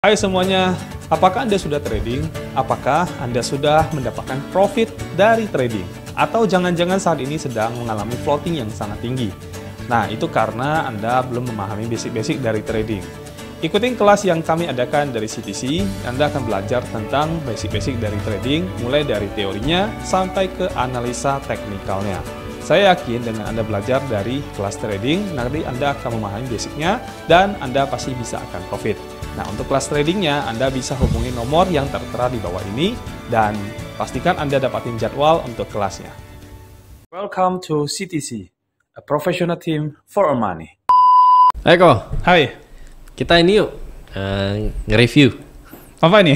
Hai semuanya, apakah Anda sudah trading? Apakah Anda sudah mendapatkan profit dari trading? Atau jangan-jangan saat ini sedang mengalami floating yang sangat tinggi? Nah, itu karena Anda belum memahami basic-basic dari trading. Ikutin kelas yang kami adakan dari CTC, Anda akan belajar tentang basic-basic dari trading, mulai dari teorinya sampai ke analisa teknikalnya. Saya yakin dengan Anda belajar dari kelas trading, nanti Anda akan memahami basicnya dan Anda pasti bisa akan profit. Nah, untuk kelas tradingnya, Anda bisa hubungi nomor yang tertera di bawah ini dan pastikan Anda dapatin jadwal untuk kelasnya. Welcome to CTC, a professional team for money. Hai Ko, Hai, kita ini yuk nge-review apa ini?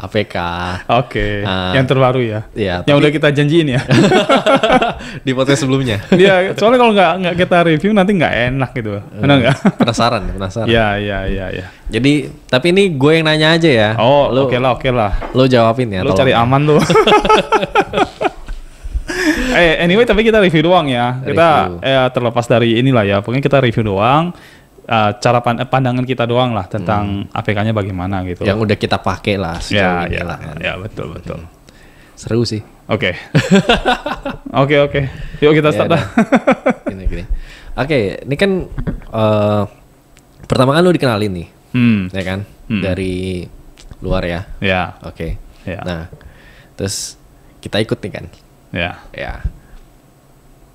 APK. Oke, yang terbaru ya? Ya, yang udah kita janjiin ya? Di podcast sebelumnya. Iya, soalnya kalau nggak kita review nanti nggak enak gitu, benar nggak? Penasaran. Iya. Jadi, tapi ini gue yang nanya aja ya. Oh, oke lah. Lo jawabin ya. Lo cari aman lo. Anyway, tapi kita review doang ya. Kita terlepas dari inilah ya, pokoknya kita review doang. Cara pandangan kita doang lah tentang APK-nya bagaimana gitu. Yang udah kita pakai lah sejauh ini lah kan. Ya, betul. Seru sih. Oke. Oke. Yuk kita start dah. Gini. Oke, ini kan pertama kan lu dikenalin nih. Ya kan? Dari luar ya. Ya. Oke. Ya. Nah, terus kita ikut nih kan. Ya.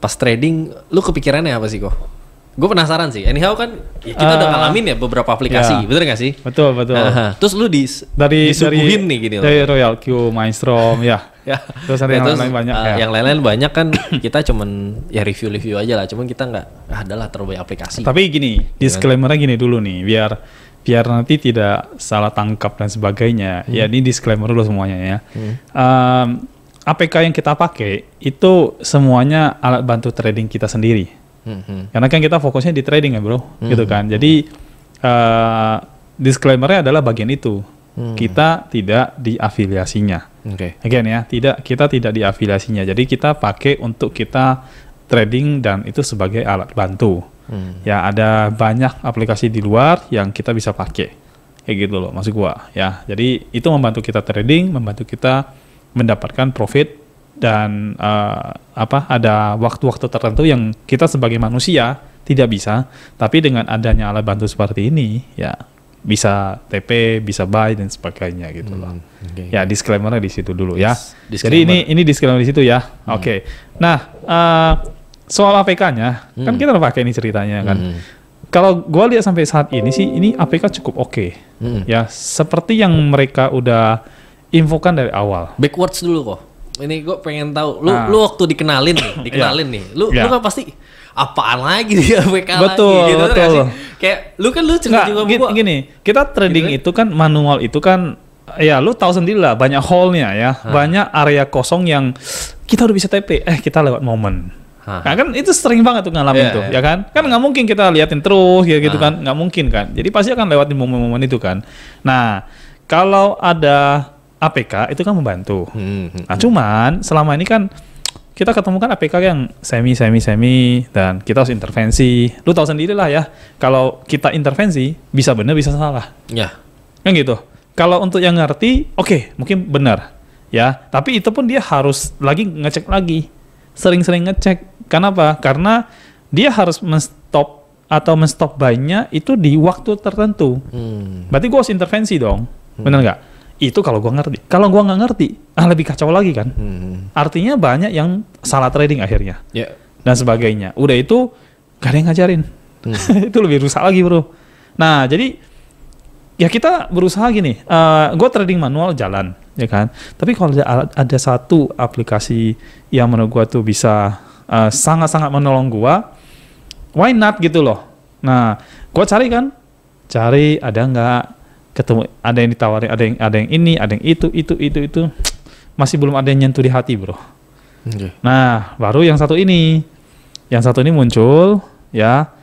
Pas trading, lu kepikirannya apa sih kok? Gue penasaran sih. Anyhow kan kita udah ngalamin ya beberapa aplikasi, bener gak sih? Betul. Terus lu disuguhin nih gini loh. Dari Royal Q, Mindstrom, ya. Terus ada yang lain-lain banyak ya. Yang lain-lain banyak kan kita cuman ya review aja lah. Cuman kita nggak adalah terlalu banyak aplikasi. Tapi gini, disclaimer-nya gini dulu nih, biar nanti tidak salah tangkap dan sebagainya. Ya ini disclaimer dulu semuanya ya. APK yang kita pakai itu semuanya alat bantu trading kita sendiri. Karena kan kita fokusnya di trading ya bro, gitu kan. Jadi disclaimer-nya adalah bagian itu. Kita tidak diafiliasinya. Again ya, kita tidak diafiliasinya. Jadi kita pakai untuk kita trading dan itu sebagai alat bantu. Ya ada banyak aplikasi di luar yang kita bisa pakai. Kayak gitu loh maksud gua ya. Jadi itu membantu kita trading, membantu kita mendapatkan profit. Dan ada waktu-waktu tertentu yang kita sebagai manusia tidak bisa, tapi dengan adanya alat bantu seperti ini ya bisa TP, bisa buy dan sebagainya gitu loh. Ya disclaimer di situ dulu ya. Jadi ini disclaimer di situ ya. Oke. Nah soal APK-nya kan kita udah pakai ini ceritanya kan. Kalau gue lihat sampai saat ini sih ini APK cukup oke. Ya seperti yang mereka udah infokan dari awal. Backwards dulu kok. Ini gue pengen tahu, lu waktu dikenalin nih, lu kan pasti apaan lagi dia APK betul, lagi gitu betul. kan? Kayak lu kan cerita juga gini, kita trading gitu, itu kan manual itu kan ya lu tahu sendiri lah banyak hole-nya ya, banyak area kosong yang kita udah bisa TP, kita lewat momen. Nah, kan itu sering banget tuh ngalamin tuh, ya kan? Kan nggak mungkin kita liatin terus gitu kan, nggak mungkin kan. Jadi pasti akan lewatin momen-momen itu kan. Nah, kalau ada APK itu kan membantu. Nah, cuman selama ini kan kita ketemukan APK yang semi dan kita harus intervensi. Lu tahu sendiri lah ya, kalau kita intervensi bisa benar bisa salah. Ya. Kan gitu. Kalau untuk yang ngerti, oke, mungkin benar. Ya, tapi itu pun dia harus lagi ngecek lagi. Sering-sering ngecek. Kenapa? Karena dia harus men-stop buy-nya itu di waktu tertentu. Berarti gue harus intervensi dong. Benar nggak? Itu kalau gua ngerti. Kalau gua nggak ngerti, lebih kacau lagi kan. Artinya banyak yang salah trading akhirnya. Dan sebagainya. Udah itu gak ada yang ngajarin. Itu lebih rusak lagi bro. Nah jadi ya kita berusaha gini. Gua trading manual jalan, ya kan. Tapi kalau ada satu aplikasi yang menurut gua tuh bisa sangat-sangat menolong gua, why not gitu loh. Nah, gua cari ada nggak? Ketemu ada yang ditawarin, ada yang ini, ada yang itu masih belum ada yang nyentuh di hati bro. Nah baru yang satu ini muncul ya,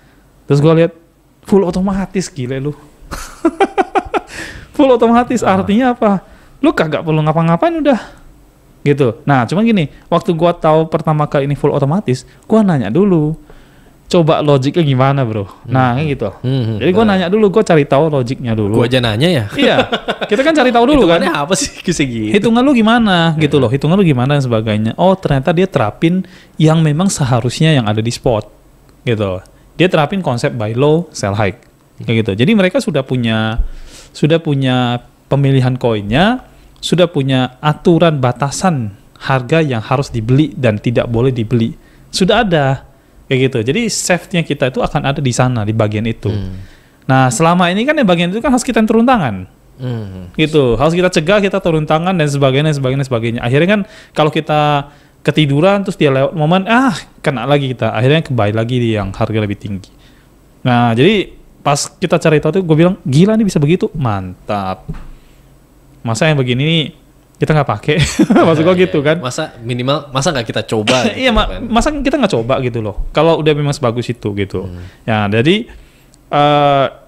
terus gue lihat full otomatis, gile lu. Full otomatis artinya apa? Lu kagak perlu ngapa-ngapain udah gitu. Nah cuman gini, waktu gue tahu pertama kali ini full otomatis, gue nanya dulu coba logiknya gimana bro. Nah kayak gitu. Jadi gue nanya dulu, gue cari tahu logiknya dulu. Gue aja nanya ya. Iya, kita kan cari tahu dulu kan. Hitungannya apa sih gitu? Hitungan lu gimana gitu loh, hitungan lu gimana dan sebagainya. Oh ternyata dia terapin yang memang seharusnya yang ada di spot gitu. Dia terapin konsep buy low, sell high kayak gitu. Jadi mereka sudah punya pemilihan koinnya, sudah punya aturan batasan harga yang harus dibeli dan tidak boleh dibeli. Sudah ada kayak gitu. Jadi safety-nya kita itu akan ada di sana, di bagian itu. Nah, selama ini kan yang bagian itu kan harus kita turun tangan. Gitu. Harus kita cegah, kita turun tangan dan sebagainya. Akhirnya kan kalau kita ketiduran terus dia lewat momen, kena lagi kita. Akhirnya kembali lagi di yang harga lebih tinggi. Nah, jadi pas kita cari tahu tuh gue bilang, gila nih bisa begitu. Mantap. Masa yang begini nih kita nggak pakai, maksud gue gitu kan? Masa nggak kita coba? Gitu, iya, masa kita nggak coba gitu loh? Kalau udah memang sebagus itu gitu. Ya, jadi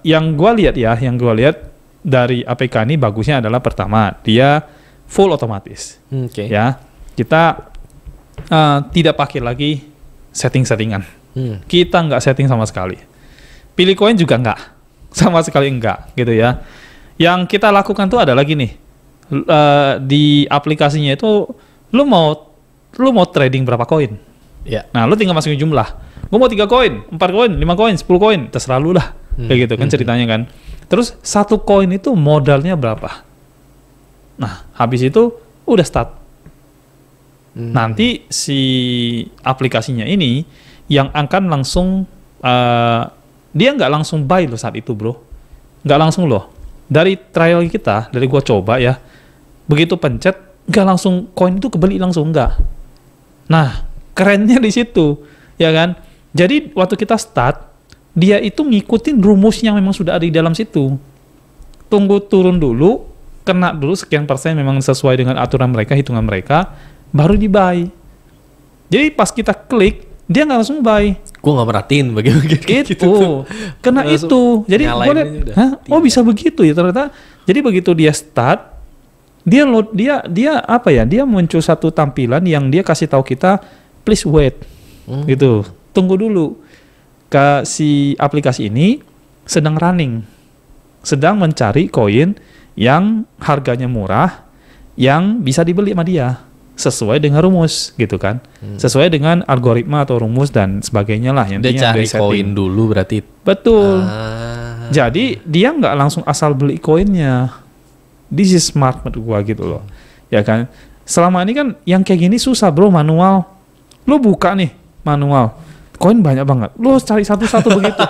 yang gue lihat dari APK ini bagusnya adalah pertama dia full otomatis. Ya, kita tidak pakai lagi setting-settingan. Kita nggak setting sama sekali. Pilih koin juga nggak, sama sekali nggak gitu ya. Yang kita lakukan tuh ada lagi nih. Di aplikasinya itu lu mau trading berapa koin? Nah, lu tinggal masukin jumlah. Gua mau 3 koin, 4 koin, 5 koin, 10 koin, terserah lu lah. Kayak gitu kan ceritanya kan. Terus 1 koin itu modalnya berapa? Nah, habis itu udah start. Nanti si aplikasinya ini yang akan langsung dia nggak langsung buy loh saat itu, bro. Nggak langsung loh. Dari trial kita, dari gua coba ya, begitu pencet, nggak langsung koin itu kebeli langsung, nggak. Nah, kerennya di situ, ya kan? Jadi waktu kita start, dia itu ngikutin rumus yang memang sudah ada di dalam situ. Tunggu turun dulu, kena dulu sekian persen memang sesuai dengan aturan mereka, hitungan mereka, baru di buy. Jadi pas kita klik, dia nggak langsung buy. Gue nggak merhatiin bagaimana gitu. Kena itu. Jadi gue lihat, oh bisa begitu ya ternyata. Jadi begitu dia start, dia apa ya? Dia muncul satu tampilan yang dia kasih tahu kita, please wait, gitu. Tunggu dulu. Si aplikasi ini sedang running, sedang mencari koin yang harganya murah, yang bisa dibeli sama dia. Sesuai dengan rumus gitu kan, sesuai dengan algoritma atau rumus dan sebagainya lah yang dia cari koin dulu berarti. Betul. Jadi dia nggak langsung asal beli koinnya. This is smart menurut gua gitu loh, ya kan. Selama ini kan yang kayak gini susah bro, manual. Lu buka nih manual, koin banyak banget. Lu cari satu-satu begitu,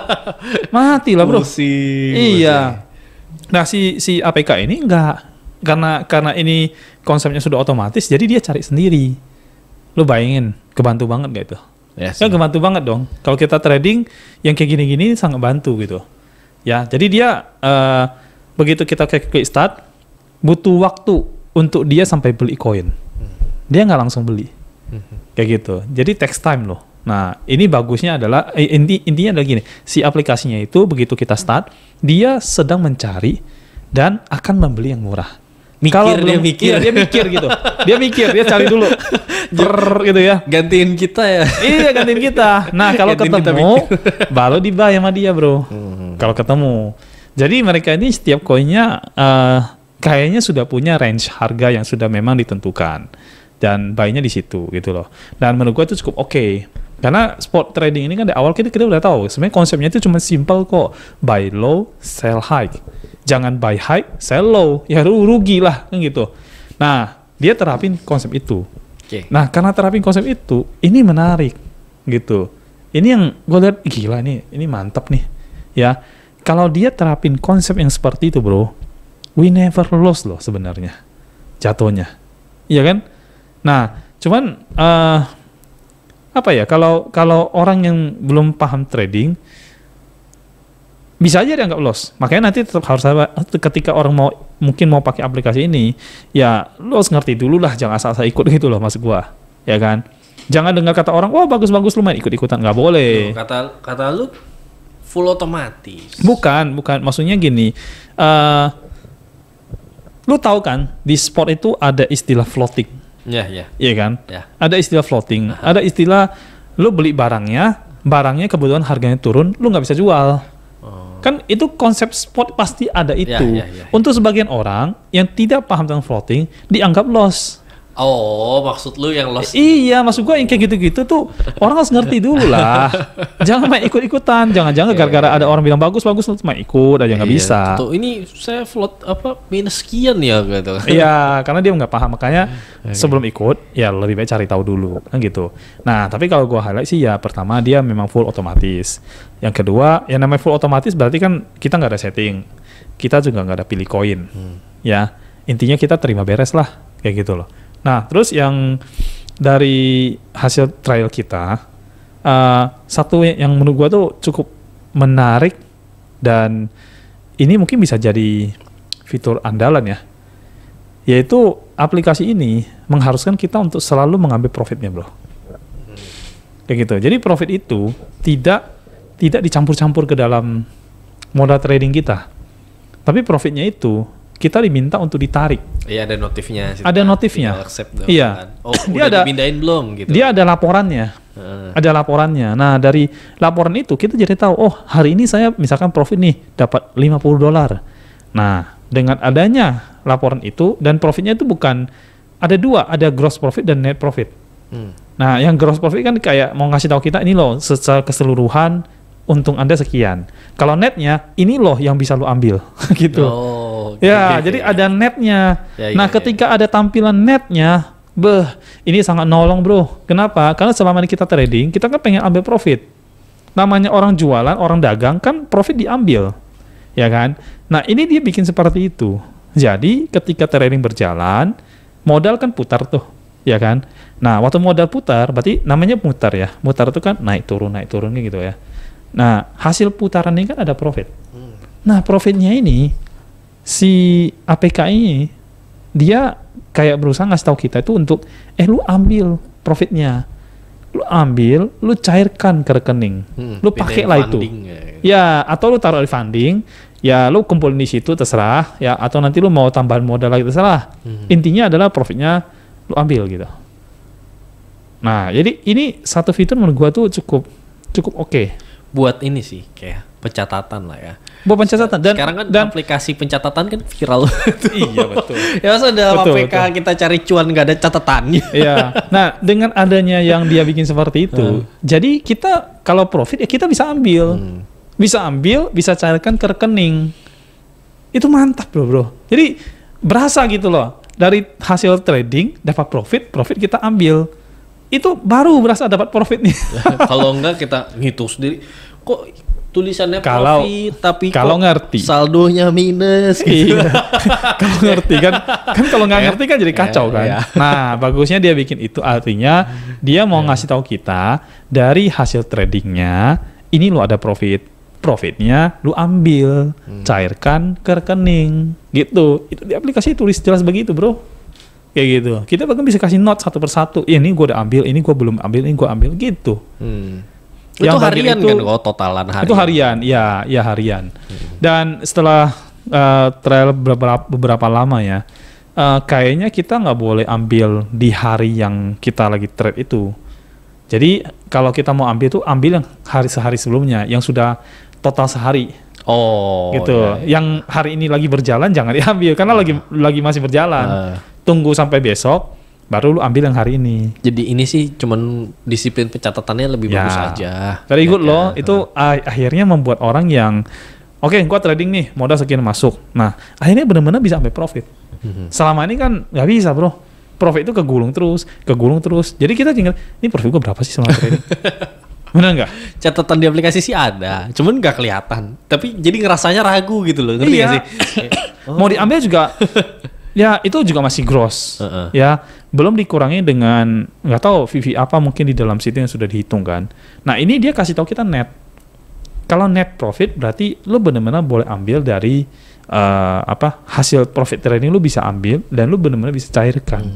mati lah bro. Iya. Nah si APK ini enggak. Karena ini konsepnya sudah otomatis, jadi dia cari sendiri. Lu bayangin, kebantu banget gak itu? Yes, ya kebantu banget dong. Kalau kita trading yang kayak gini-gini sangat bantu gitu. Ya, jadi dia begitu kita klik start, butuh waktu untuk dia sampai beli koin. Dia nggak langsung beli, kayak gitu. Jadi takes time loh. Nah, ini bagusnya adalah intinya adalah gini, si aplikasinya itu begitu kita start, dia sedang mencari dan akan membeli yang murah. Dia mikir gitu. Dia cari dulu. Gitu ya. Gantiin kita ya. Iya, gantiin kita. Nah, kalau ketemu baru dibuy sama dia, bro. Kalau ketemu. Jadi mereka ini setiap koinnya kayaknya sudah punya range harga yang sudah memang ditentukan. Dan buy-nya di situ gitu loh. Dan menurut gue itu cukup oke. Karena spot trading ini kan di awal kita udah tahu. Sebenarnya konsepnya itu cuma simple kok. Buy low, sell high. Jangan buy high, sell low. Ya rugi lah kan gitu. Nah, dia terapin konsep itu. Nah, karena terapin konsep itu, ini menarik gitu. Ini yang gue lihat, gila nih, ini mantap nih. Ya, kalau dia terapin konsep yang seperti itu, bro, we never lose loh sebenarnya jatuhnya. Iya kan? Nah, cuman apa ya? Kalau orang yang belum paham trading, bisa aja dia nggak loss. Makanya nanti tetap harus ketika orang mungkin mau pakai aplikasi ini, ya lo harus ngerti dulu lah, jangan asal-asal ikut gitu loh maksud gua, ya kan? Jangan dengar kata orang, wah bagus-bagus lu main ikut-ikutan, nggak boleh. Kata lu full otomatis. Bukan, maksudnya gini, lu tahu kan di sport itu ada istilah floating. Iya kan? Ya. Ada istilah floating, ada istilah lu beli barangnya, barangnya kebetulan harganya turun, lu nggak bisa jual. Kan itu konsep spot pasti ada itu. Untuk sebagian orang yang tidak paham tentang floating, dianggap loss. Oh, maksud lu yang loss? Iya, maksud gua yang kayak gitu-gitu tuh orang harus ngerti dulu lah. Jangan main ikut-ikutan. Jangan-jangan gara-gara ada orang bilang bagus lu main ikut aja nggak bisa. Tuh, ini saya float minus sekian ya gitu. Iya, karena dia nggak paham, makanya sebelum ikut ya lebih baik cari tahu dulu kan gitu. Nah, tapi kalau gua highlight sih ya pertama dia memang full otomatis. Yang kedua, yang namanya full otomatis berarti kan kita nggak ada setting. Kita juga nggak ada pilih koin. Ya, intinya kita terima beres lah kayak gitu loh. Nah, terus yang dari hasil trial kita, satu yang menurut gua tuh cukup menarik dan ini mungkin bisa jadi fitur andalan ya, yaitu aplikasi ini mengharuskan kita untuk selalu mengambil profitnya, bro. Kayak gitu. Jadi profit itu tidak dicampur-campur ke dalam modal trading kita, tapi profitnya itu kita diminta untuk ditarik. Iya, ada notifnya. Ada notifnya. Iya. Oh, dia udah dipindahin belum gitu. Dia ada laporannya. Ada laporannya. Nah, dari laporan itu kita jadi tahu, oh, hari ini saya misalkan profit nih dapat $50. Nah, dengan adanya laporan itu dan profitnya itu bukan ada dua, ada gross profit dan net profit. Nah, yang gross profit kan kayak mau ngasih tahu kita ini loh secara keseluruhan untung Anda sekian. Kalau netnya ini loh yang bisa lu ambil gitu. Ya, jadi ada netnya. Nah, ketika ada tampilan netnya, ini sangat nolong, bro. Kenapa? Karena selama ini kita trading, kita kan pengen ambil profit. Namanya orang jualan, orang dagang kan profit diambil, ya kan? Nah, ini dia bikin seperti itu. Jadi, ketika trading berjalan, modal kan putar tuh, ya kan? Nah, waktu modal putar, berarti namanya mutar ya. Mutar itu kan naik turun gitu ya. Nah, hasil putaran ini kan ada profit. Nah, profitnya ini si APK ini dia kayak berusaha ngasih tahu kita itu untuk lu ambil profitnya, lu ambil, lu cairkan ke rekening, lu pakai lah itu, ya atau lu taruh di funding, ya lu kumpulin di situ terserah, ya atau nanti lu mau tambahan modal lagi terserah. Intinya adalah profitnya lu ambil gitu. Nah, jadi ini satu fitur menurut gua tuh cukup oke. Buat ini sih kayak pencatatan lah ya. Buat pencatatan dan sekarang kan aplikasi pencatatan kan viral. Iya betul. Ya masa dalam APK kita cari cuan nggak ada catatannya. Iya. Nah, dengan adanya yang dia bikin seperti itu, jadi kita kalau profit ya kita bisa ambil. Bisa ambil, bisa cairkan ke rekening. Itu mantap bro. Jadi berasa gitu loh. Dari hasil trading dapat profit kita ambil. Itu baru berasa dapat profitnya. Kalau enggak kita ngitung sendiri. Kok tulisannya kalau, profit tapi kalau kok ngerti saldonya minus gitu. Iya. Kalau ngerti kan kalau nggak ngerti kan jadi kacau kan. Iya. Nah, bagusnya dia bikin itu artinya dia mau ngasih tahu kita dari hasil tradingnya ini lo ada profitnya lu ambil, cairkan ke rekening gitu. Itu di aplikasi tulis jelas begitu, bro. Kayak gitu. Kita bahkan bisa kasih note satu persatu. Ini gue udah ambil, ini gue belum ambil, ini gue ambil gitu. Itu harian itu, kan? Totalan harian. Itu harian, ya harian. Dan setelah trial beberapa lama ya, kayaknya kita nggak boleh ambil di hari yang kita lagi trade itu. Jadi kalau kita mau ambil tuh ambil yang sehari sebelumnya, yang sudah total sehari. Oh. Gitu. Iya. Yang hari ini lagi berjalan jangan diambil karena lagi masih berjalan. Tunggu sampai besok baru lu ambil yang hari ini. Jadi ini sih cuman disiplin pencatatannya lebih bagus aja. Very good loh. Itu akhirnya membuat orang yang gua trading nih, modal sekian masuk. Nah, akhirnya benar-benar bisa ambil profit. Selama ini kan nggak bisa, bro. Profit itu kegulung terus. Jadi kita tinggal, ini profit gua berapa sih selama trading? Benar nggak? Catatan di aplikasi sih ada, cuman nggak kelihatan. Tapi jadi ngerasanya ragu gitu loh, ngerti nggak sih? Mau diambil juga, ya itu juga masih gross, ya belum dikurangi dengan nggak tahu VV apa mungkin di dalam situ yang sudah dihitung kan. Nah ini dia kasih tahu kita net. Kalau net profit berarti lu benar-benar boleh ambil dari hasil profit trading lu bisa ambil dan lu benar-benar bisa cairkan.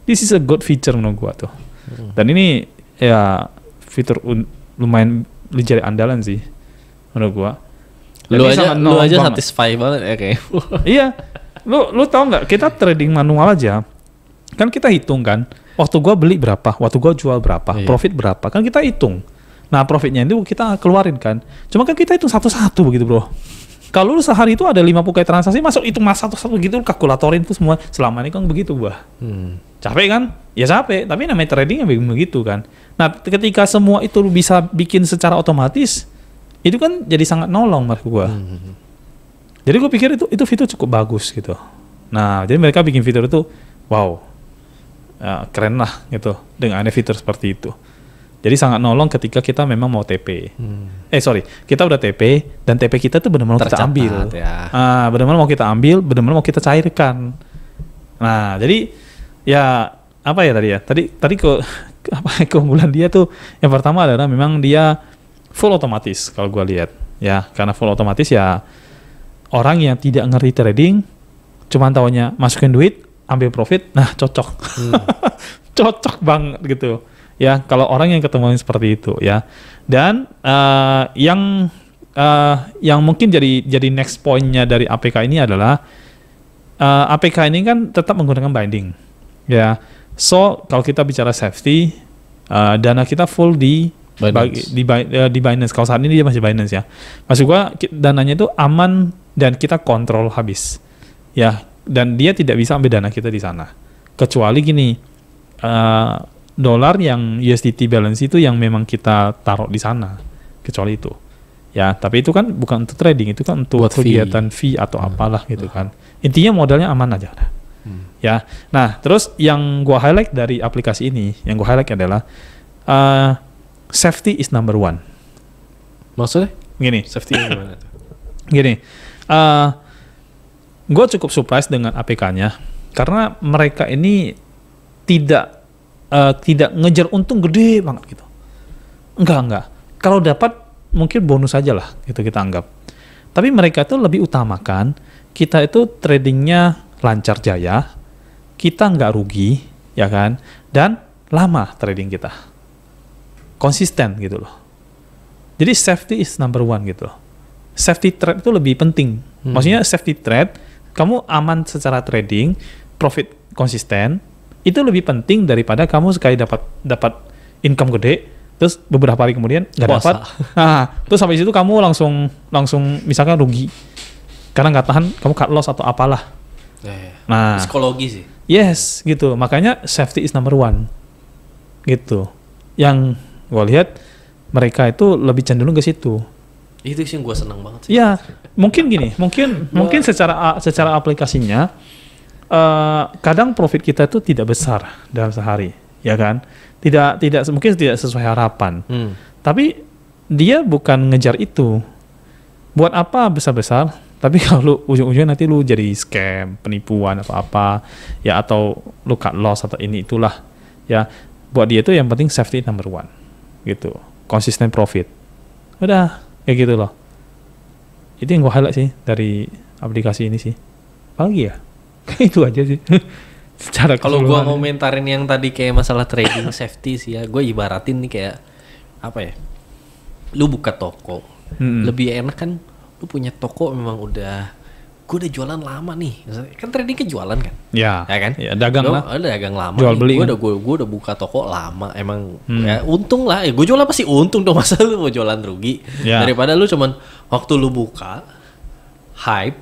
This is a good feature menurut gua tuh. Dan ini ya fitur lumayan jadi andalan sih menurut gua. Lu aja satisfy banget ya kayak. Iya. Lu tahu nggak kita trading manual aja kan kita hitung kan waktu gua beli berapa, waktu gua jual berapa, profit berapa kan kita hitung. Nah profitnya itu kita keluarin kan. Cuma kan kita hitung satu-satu begitu bro. Kalau lu sehari itu ada 50 kali transaksi, masuk itu mas satu-satu gitu, kalkulatorin tuh semua. Selama ini kan begitu bah. Capek kan? Ya capek, tapi namanya trading ya begitu kan. Nah ketika semua itu bisa bikin secara otomatis, itu kan jadi sangat nolong menurut gua. Jadi gue pikir itu fitur cukup bagus gitu. Nah jadi mereka bikin fitur itu, wow, keren lah gitu dengan ada fitur seperti itu. Jadi sangat nolong ketika kita memang mau TP. Kita udah TP dan TP kita tuh benar-benar kita ambil. Ya. Benar-benar mau kita ambil, benar-benar mau kita cairkan. Nah, jadi ya apa ya tadi ya? Tadi keunggulan dia tuh yang pertama adalah memang dia full otomatis kalau gua lihat. Ya, karena full otomatis ya orang yang tidak ngerti trading cuman taunya masukin duit, ambil profit, nah cocok. Cocok banget gitu. Ya, kalau orang yang ketemu seperti itu ya. Dan yang mungkin jadi next point-nya dari APK ini adalah APK ini kan tetap menggunakan binding. Ya. So, kalau kita bicara safety, dana kita full di Binance. Kalau saat ini dia masih Binance ya. Maksud gua dananya itu aman dan kita kontrol habis. Ya, dan dia tidak bisa ambil dana kita di sana. Kecuali gini, dolar yang USDT balance itu yang memang kita taruh di sana, kecuali itu ya. Tapi itu kan bukan untuk trading, itu kan untuk kegiatan fee atau apalah gitu kan. Intinya modalnya aman aja ya. Nah terus yang gua highlight dari aplikasi ini, yang gua highlight adalah safety is number one. Maksudnya gini, safety gimana tuh? Gini, gua cukup surprise dengan APK-nya karena mereka ini tidak ngejar untung gede banget gitu. Enggak. Kalau dapat mungkin bonus aja lah gitu kita anggap. Tapi mereka itu lebih utamakan kita itu tradingnya lancar jaya, kita nggak rugi, ya kan? Dan lama trading kita. Konsisten gitu loh. Jadi safety is number one gitu loh. Safety trade itu lebih penting. Maksudnya safety trade, kamu aman secara trading, profit konsisten, itu lebih penting daripada kamu sekali dapat income gede, terus beberapa hari kemudian nggak dapat. Nah, terus sampai situ kamu langsung misalkan rugi karena nggak tahan, kamu cut loss atau apalah. Nah, psikologi sih. Yes, gitu. Makanya safety is number one, gitu. Yang gue lihat mereka itu lebih cenderung ke situ. Itu sih yang gue seneng banget sih. Ya, mungkin gini, mungkin secara aplikasinya. Kadang profit kita itu tidak besar dalam sehari, ya kan? Mungkin tidak sesuai harapan. Tapi dia bukan ngejar itu. Buat apa besar-besar? Tapi kalau ujung-ujungnya nanti lu jadi scam, penipuan atau apa, ya atau lu cut loss atau ini itulah, ya. Buat dia itu yang penting safety number one, gitu. Konsisten profit. Udah kayak gitu loh. Itu yang gue highlight sih dari aplikasi ini sih. Apalagi ya? Itu aja sih. Secara kalau gue ngomentarin yang tadi kayak masalah trading safety sih ya, gue ibaratin nih kayak apa ya, lu buka toko, lebih enak kan lu punya toko memang gue udah jualan lama nih, kan trading kan jualan kan, ya kan, ya, dagang lah, ada dagang lama, jual beli, gue udah buka toko lama, emang ya untung lah, ya gue jualan pasti untung dong, masa lu mau jualan rugi, daripada lu cuman waktu lu buka hype,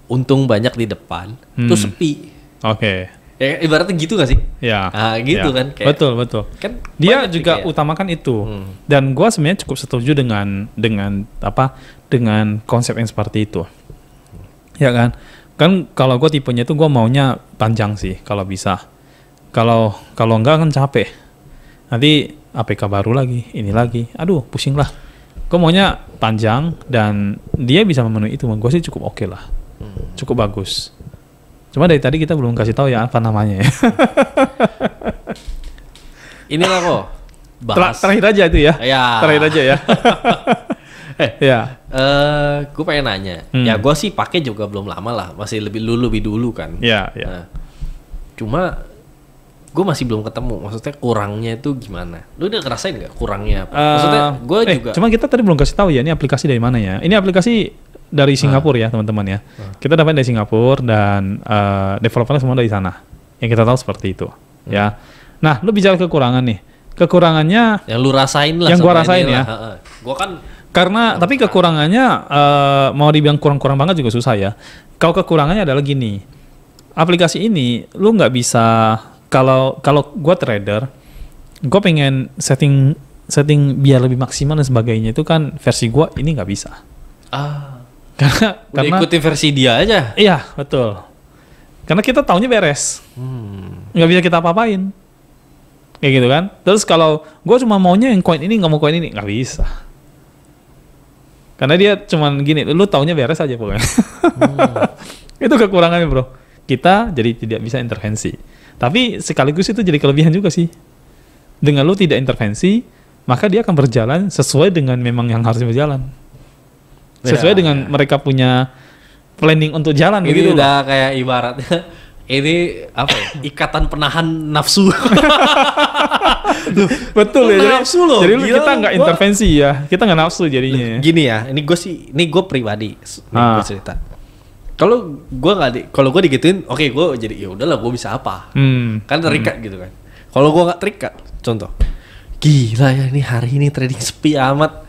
untung banyak di depan, terus sepi. Oke. Ya, ibaratnya gitu gak sih? Ya. Nah, gitu kan. Kayak, betul. Kan dia juga kayak utamakan itu. Dan gue sebenarnya cukup setuju dengan konsep yang seperti itu. Ya kan? Kan kalau gue tipenya itu gue maunya panjang sih kalau bisa. Kalau enggak kan capek. Nanti APK baru lagi, ini lagi. Aduh, pusing lah. Gue maunya panjang dan dia bisa memenuhi itu. Gue sih cukup oke lah. Cukup bagus. Cuma dari tadi kita belum kasih tahu ya apa namanya ya. Inilah kok. Terakhir aja itu ya. Terakhir aja ya. Gue pengen nanya. Ya gue sih pakai juga belum lama lah, masih lebih dulu kan. Iya. Nah, cuma gue masih belum ketemu. Maksudnya kurangnya itu gimana? Lu udah ngerasain nggak kurangnya apa? Maksudnya gue juga. Cuma kita tadi belum kasih tahu ya. Ini aplikasi dari mana ya? Ini aplikasi dari Singapura ya teman-teman ya. Kita dapat dari Singapura dan developernya semua dari sana. Yang kita tahu seperti itu. Ya. Nah, lu bicara kekurangan nih. kekurangannya yang lu rasain lah. Yang gua rasain ya. Gua kan karena tapi kekurangannya mau dibilang kurang-kurang banget juga susah ya. Kalau kekurangannya adalah gini. Aplikasi ini lu nggak bisa kalau gua trader, gua pengen setting biar lebih maksimal dan sebagainya itu kan versi gua ini nggak bisa. Karena ikutin versi dia aja. Iya, betul. Karena kita taunya beres. Nggak bisa kita apa-apain. Kayak gitu kan. Terus kalau gue cuma maunya yang koin ini, nggak mau koin ini, nggak bisa. Karena dia cuman gini, lu taunya beres aja pokoknya. Itu kekurangannya bro. Kita jadi tidak bisa intervensi. Tapi sekaligus itu jadi kelebihan juga sih. Dengan lu tidak intervensi, maka dia akan berjalan sesuai dengan memang yang harus berjalan. Sesuai dengan mereka punya planning untuk jalan ini gitu. Udah kayak ibaratnya ini apa ya? Ikatan penahan nafsu. Betul ya. Jadi, nafsu loh. Jadi kita nggak intervensi ya. Kita nggak nafsu jadinya. Gini ya, ini gue pribadi. Gue cerita. Kalau gue digituin, oke, gue jadi ya udahlah, gue bisa apa? Kan terikat gitu kan. Kalau gue nggak terikat, contoh, gila ya ini hari ini trading sepi amat.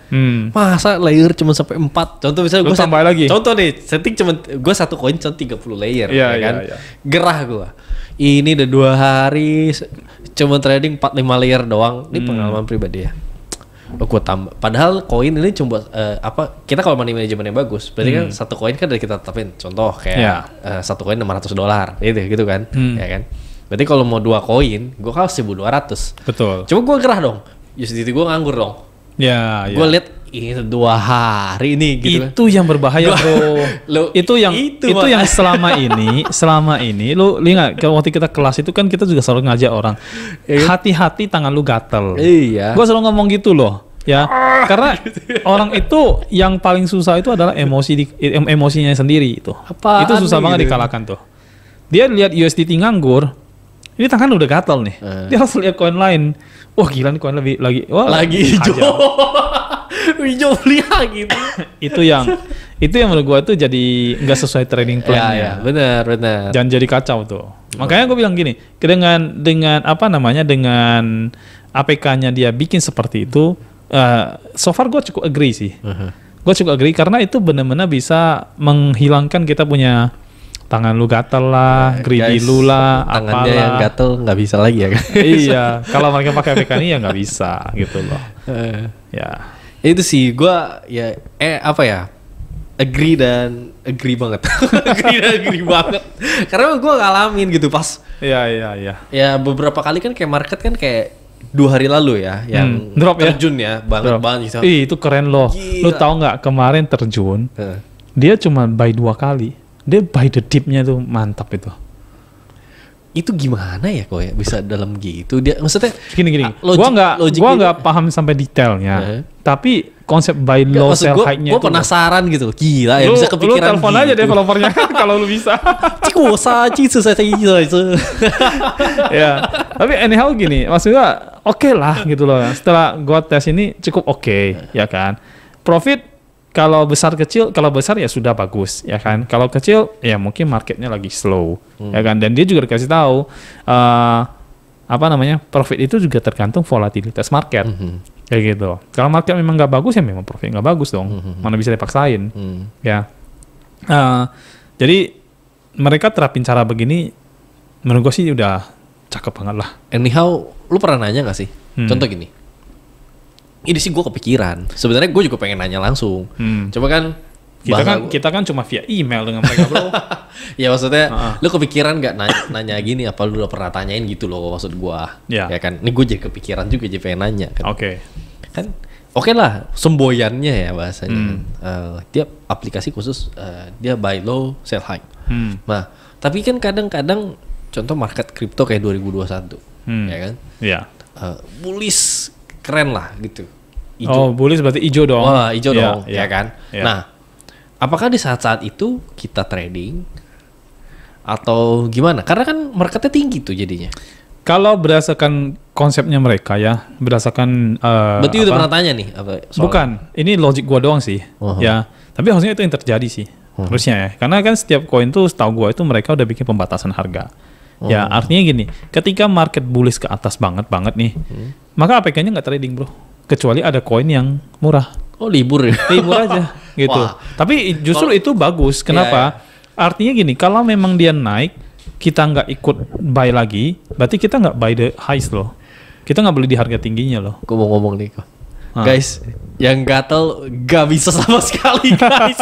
Masa layer cuma sampai 4. Contoh misalnya gue tambah lagi. Contoh nih, setting cuma gue satu koin cuma 30 layer ya kan. Iya. Gerah gue. Ini udah 2 hari cuma trading 4-5 layer doang. Ini pengalaman pribadi ya. Gue tambah. Padahal koin ini cuma kita kalau money manajemennya bagus, berarti kan satu koin kan dari kita tetapin. Contoh kayak satu koin $600 gitu kan. Ya kan. Berarti kalau mau 2 koin, gue kan 1.200. Betul. Cuma gue gerah dong. Justru gue nganggur dong. Ya. Gue lihat ini 2 hari ini gitu. Itu yang berbahaya bro. itu yang selama ini lu lihat waktu kita kelas itu kan kita juga selalu ngajak orang hati-hati tangan lu gatel. Iya. Gue selalu ngomong gitu loh ya. Karena orang itu yang paling susah itu adalah emosinya sendiri itu. Itu susah banget dikalahkan tuh. Dia lihat USDT nganggur, ini tangan udah gatel nih. Dia harus lihat koin lain. Wah gila nih koin lagi hijau. Hijau lihat gitu. itu yang menurut gua tuh jadi nggak sesuai trading plan-nya. Ya, benar. Jangan jadi kacau tuh. Makanya gua bilang gini, dengan dengan APK-nya dia bikin seperti itu, so far gua cukup agree sih. Gua cukup agree karena itu benar-benar bisa menghilangkan kita punya tangan lu gatel lah, greedy lu lah, tangannya yang gatel nggak bisa lagi ya kan? Iya, kalau mereka pakai APK ini ya nggak bisa gitu loh. Ya. Itu sih gue ya agree banget. agree banget. Karena gue ngalamin gitu pas. Iya. Ya beberapa kali kan kayak market kan kayak 2 hari lalu ya yang drop terjun ya banget gitu. Itu keren loh. Gila. Lu tahu nggak kemarin terjun? Dia cuma buy 2 kali. Dia buy the dip-nya tuh mantap itu. Itu gimana ya kok ya bisa dalam gitu? Dia maksudnya gini. Gua nggak paham sampai detailnya. Tapi konsep buy low sell high-nya itu. Gue penasaran gitu. Gila ya bisa kepikiran. Lu telepon gitu. aja developernya kalau lu bisa. Ya. Tapi anyhow gini, maksudnya oke lah gitu loh. Setelah gua tes ini cukup oke, ya kan. Profit kalau besar ya sudah bagus ya kan. Kalau kecil ya mungkin marketnya lagi slow ya kan. Dan dia juga dikasih tahu profit itu juga tergantung volatilitas market kayak gitu. Kalau market memang nggak bagus ya memang profit nggak bagus dong. Mana bisa dipaksain ya. Jadi mereka terapin cara begini menurut gue sih udah cakep banget lah. Anyhow, lu pernah nanya nggak sih? Contoh gini. Ini sih gue kepikiran. Sebenarnya gue juga pengen nanya langsung. Coba kan kita kan cuma via email dengan mereka bro. Ya maksudnya lu kepikiran nggak nanya gini apa lu udah pernah tanyain gitu loh maksud gue. Ya kan. Ini gue jadi kepikiran juga jadi pengen nanya kan. Kan oke lah semboyannya ya bahasanya. Dia aplikasi khusus dia buy low sell high. Nah tapi kan kadang-kadang contoh market kripto kayak 2021 ya kan. Iya. Bullish keren lah gitu. Ijo. Oh, bullish berarti hijau dong. Wah, hijau dong, ya kan? Yeah. Nah, apakah di saat-saat itu kita trading atau gimana? Karena kan marketnya tinggi tuh jadinya. Kalau berdasarkan konsepnya mereka ya, berdasarkan berarti udah pernah tanya nih apa soal? Bukan, ini logik gua doang sih. Ya, tapi harusnya itu yang terjadi sih. Harusnya ya. Karena kan setiap koin tuh setahu gua itu mereka udah bikin pembatasan harga. Ya artinya gini, ketika market bullish ke atas banget nih, maka APK-nya nggak trading bro, kecuali ada koin yang murah. Oh libur ya? Libur aja gitu. Wah. Tapi justru itu bagus. Kenapa? Artinya gini, kalau memang dia naik, kita nggak ikut buy lagi, berarti kita nggak buy the highs loh. Kita nggak beli di harga tingginya loh. Gue mau ngomong nih kok. Guys, yang gatel gak bisa sama sekali guys.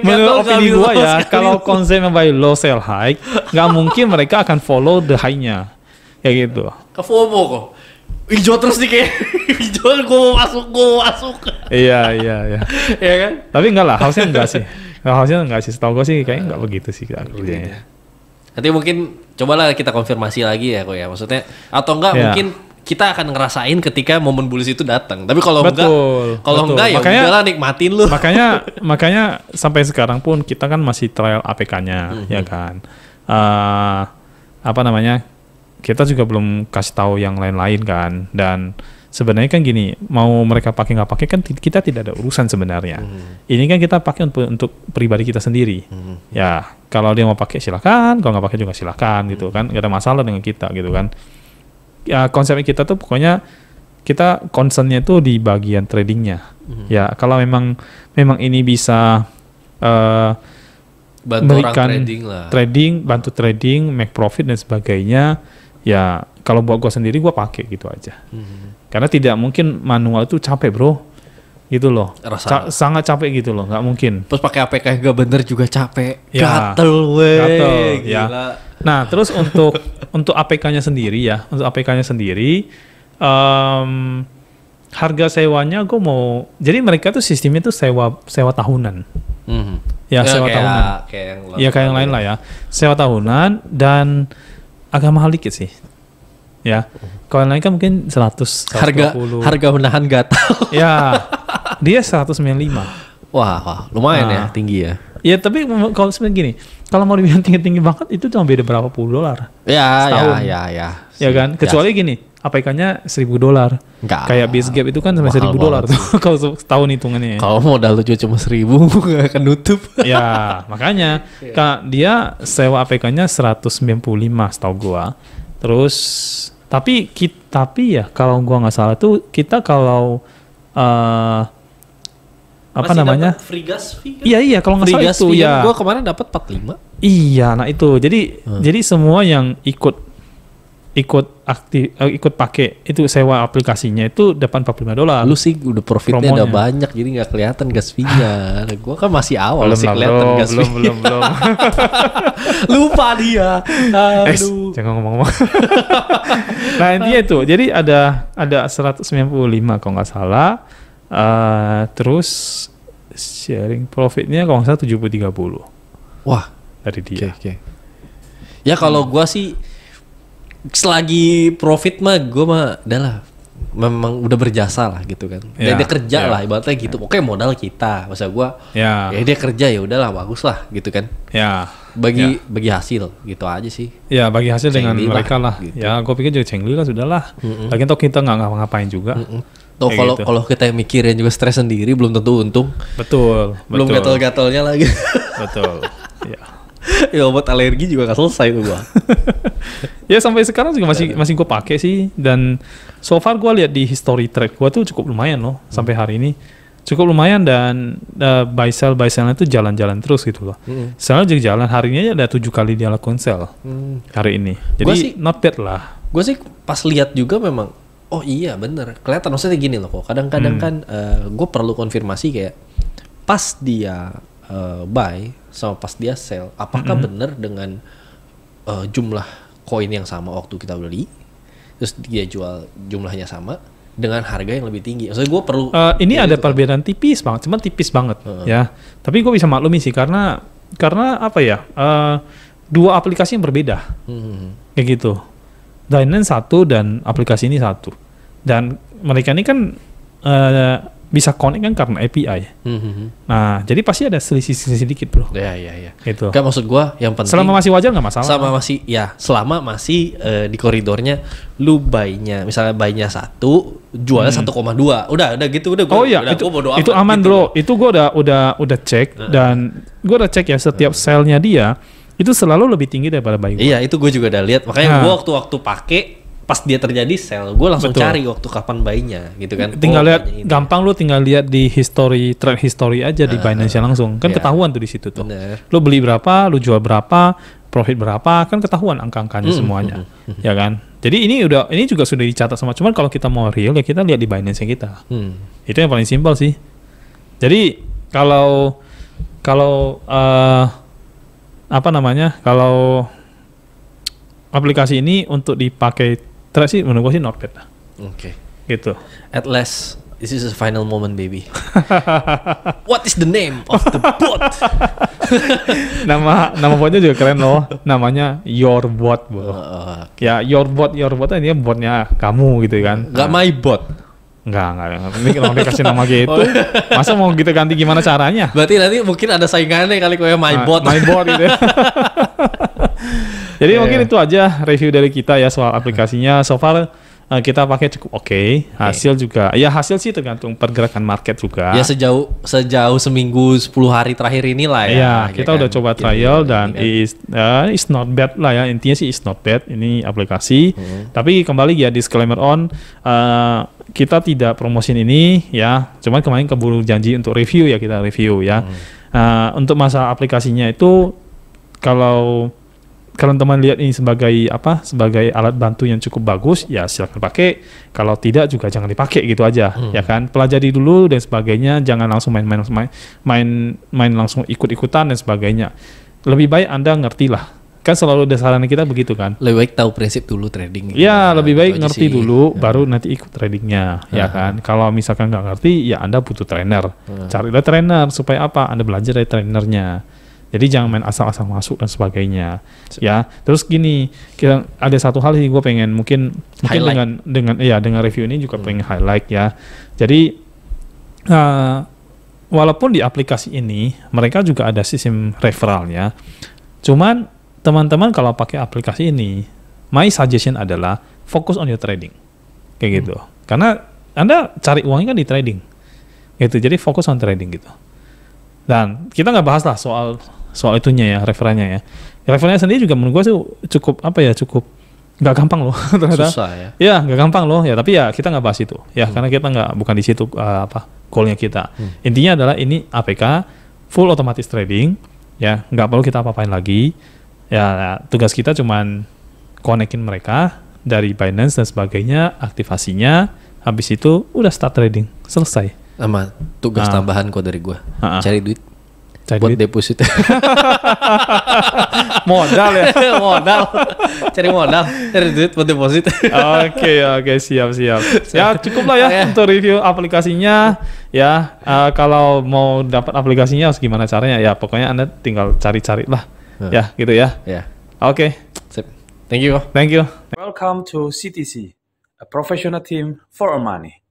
Menurut opini gue ya, kalau konsep buy low sell high, nggak mungkin mereka akan follow the high-nya. Kayak gitu. Ke FOMO kok. Hijau terus nih kayak hijau gue mau masuk. Iya. Ya kan? Tapi enggak lah, harusnya enggak sih. Harusnya enggak sih. Setahu gue sih kayaknya enggak begitu sih kerjanya. Nanti mungkin cobalah kita konfirmasi lagi ya kok ya. Maksudnya atau enggak mungkin kita akan ngerasain ketika momen bullish itu datang. Tapi kalau enggak ya udahlah nikmatin lu. Makanya sampai sekarang pun kita kan masih trial APK-nya ya kan. Kita juga belum kasih tahu yang lain-lain kan. Dan sebenarnya kan gini, mau mereka pakai nggak pakai kan kita tidak ada urusan sebenarnya. Ini kan kita pakai untuk pribadi kita sendiri. Ya kalau dia mau pakai silakan, kalau nggak pakai juga silakan gitu kan. Nggak ada masalah dengan kita gitu kan. Ya konsepnya kita tuh pokoknya kita concernnya tuh di bagian tradingnya. Ya kalau memang ini bisa berikan trading, bantu trading, make profit dan sebagainya. Ya kalau buat gue sendiri gue pakai gitu aja. Karena tidak mungkin manual itu capek bro, gitu loh. Sangat capek gitu loh, nggak mungkin. Terus pakai APK yang gak bener juga capek. Ya, gatel ya. Nah terus untuk APK-nya sendiri ya, harga sewanya gue mau. Jadi mereka tuh sistemnya tuh sewa tahunan. Ya sewa tahunan. Kayak yang lain lah ya. Sewa tahunan dan agak mahal dikit sih. Ya. Kalau yang lain kan mungkin 100, 120. Harga menahan gatal. Ya. Dia 195. Wah, lumayan ya, tinggi ya. Ya, tapi kalau sebenarnya gini, kalau mau dibilang tinggi-tinggi banget itu cuma beda berapa puluh dolar. Ya. Ya kan? Kecuali gini, APK-nya $1,000. Kayak Base Gap itu kan sampai $1,000 tuh kalau setahun hitungannya. Kalau modal lu cuma 1.000 gak akan nutup. Ya, makanya dia sewa APK-nya 195 setahu gua. Terus tapi ya kalau gua nggak salah tuh kita kalau apa namanya? Free gas fee kan? Iya kalau nggak salah itu ya. Gua kemarin dapat 45. Iya, nah itu. Jadi semua yang ikut pakai itu sewa aplikasinya itu dapat $45. Lu sih udah profitnya udah banyak jadi nggak kelihatan gas fee-nya. Gua kan masih awal sih kelihatan gas fee. Belum. Lupa dia. Aduh. Jangan ngomong-ngomong. Nah intinya itu. Jadi ada 195 kalau nggak salah. Terus sharing profitnya kalau nggak salah 70-30. Wah dari dia. Okay. Ya kalau gua sih selagi profit mah gue mah adalah memang udah berjasa lah gitu kan. Dia kerja lah ibaratnya gitu. Oke modal kita, masa gue ya dia kerja ya udahlah bagus lah gitu kan. Ya bagi hasil gitu aja sih. Ya bagi hasil dengan mereka lah. Gitu. Ya gue pikir juga Chengli lah sudahlah. Lagian toh kita nggak ngapain juga. Toh kalau kita mikirin juga stres sendiri belum tentu untung. Betul. Belum gatal-gatalnya lagi. Betul. Ya. Ya obat alergi juga gak selesai tuh gua. Ya sampai sekarang juga masih gue pakai sih, dan so far gue lihat di history track gue tuh cukup lumayan loh sampai hari ini, cukup lumayan, dan buy sell-nya tuh jalan-jalan terus gitu loh. Soalnya juga jalan hari ini ada 7 kali dia lakukan sell hari ini, jadi not bad lah. Gue sih pas lihat juga memang oh iya bener kelihatan, maksudnya gini loh kok kadang-kadang kan gue perlu konfirmasi kayak pas dia buy sama pas dia sell, apakah benar dengan jumlah koin yang sama waktu kita beli, terus dia jual jumlahnya sama dengan harga yang lebih tinggi. Maksudnya gue perlu ini ada perbedaan tipis banget, cuman tipis banget ya. Tapi gue bisa maklumi sih karena apa ya, dua aplikasi yang berbeda kayak gitu. Binance satu dan aplikasi ini satu, dan mereka ini kan bisa connect kan karena API. Nah, jadi pasti ada selisih dikit, bro. Iya. Gitu. Kan maksud gua yang penting selama masih wajar nggak masalah. Selama masih di koridornya, lu buy-nya, misalnya buy-nya 1, jualnya 1,2. Udah gitu udah. Oh iya, itu aman, gitu, bro. Itu gua udah cek dan gua udah cek ya setiap sell-nya dia itu selalu lebih tinggi daripada buy one. Iya, itu gue juga udah lihat. Makanya gue waktu pakai pas dia terjadi sell, gue langsung cari waktu kapan buy-nya gitu kan. Tinggal lihat, gampang lu tinggal lihat di trade history aja di Binance langsung. Kan ketahuan tuh di situ tuh. Lu beli berapa, lu jual berapa, profit berapa, kan ketahuan angka-angkanya semuanya. Ya kan? Jadi ini juga sudah dicatat sama. Cuman kalau kita mau real ya kita lihat di Binance kita. Itu yang paling simpel sih. Jadi kalau kalau aplikasi ini untuk dipakai trade sih menurut gue sih not bad. Oke. Gitu. At last, this is a final moment, baby. What is the name of the bot? nama botnya juga keren loh. Namanya Your Bot, bro. Ya Your Bot ini botnya kamu gitu kan. Nggak my bot. Enggak. Ini kalau dikasih nama gitu, masa mau kita ganti gimana caranya? Berarti nanti mungkin ada saingannya kali kayak my bot. My bot gitu. Jadi mungkin itu aja review dari kita ya soal aplikasinya. So far kita pakai cukup oke. Hasil juga, ya hasil sih tergantung pergerakan market juga. Ya sejauh seminggu 10 hari terakhir inilah ya. Ya kita udah coba trial dan it's not bad lah ya. Intinya sih it's not bad ini aplikasi. Tapi kembali ya disclaimer on, kita tidak promosiin ini ya. Cuman kemarin keburu janji untuk review ya, kita review ya. Untuk masalah aplikasinya itu kalau teman lihat ini sebagai alat bantu yang cukup bagus, ya silakan pakai. Kalau tidak juga jangan dipakai gitu aja, ya kan. Pelajari dulu dan sebagainya, jangan langsung main langsung ikut-ikutan dan sebagainya. Lebih baik Anda ngerti lah. Kan selalu saran kita begitu kan. Lebih baik tahu prinsip dulu trading. Ya, lebih baik ngerti dulu, baru nanti ikut tradingnya, ya kan. Kalau misalkan nggak ngerti, ya Anda butuh trainer. Carilah trainer supaya apa? Anda belajar dari trainernya. Jadi jangan main asal-asal masuk dan sebagainya, ya. Terus gini, kita ada satu hal sih gue pengen mungkin dengan review ini juga pengen highlight ya. Jadi walaupun di aplikasi ini mereka juga ada sistem referralnya, cuman teman-teman kalau pakai aplikasi ini, my suggestion adalah fokus on your trading, kayak gitu. Karena Anda cari uangnya kan di trading, gitu. Jadi fokus on trading gitu. Dan kita nggak bahas lah soal itunya ya, referennya ya. Referennya sendiri juga menurut gue sih cukup nggak gampang loh ternyata. Susah ya. Ya nggak gampang loh ya, tapi ya kita nggak bahas itu ya, karena kita bukan di situ goalnya kita. Intinya adalah ini APK full automatic trading ya, nggak perlu kita apa-apain lagi ya. Tugas kita cuman konekin mereka dari Binance dan sebagainya, aktivasinya, habis itu udah start trading, selesai. Sama tugas tambahan kok dari gue, cari duit buat deposit. Modal ya. Cari modal, cari duit buat deposit. Oke, siap. Ya cukup lah ya untuk review aplikasinya ya. Kalau mau dapat aplikasinya harus gimana caranya ya, pokoknya Anda tinggal cari-cari lah ya gitu ya. Oke. Thank you. Welcome to CTC, a professional team for our money.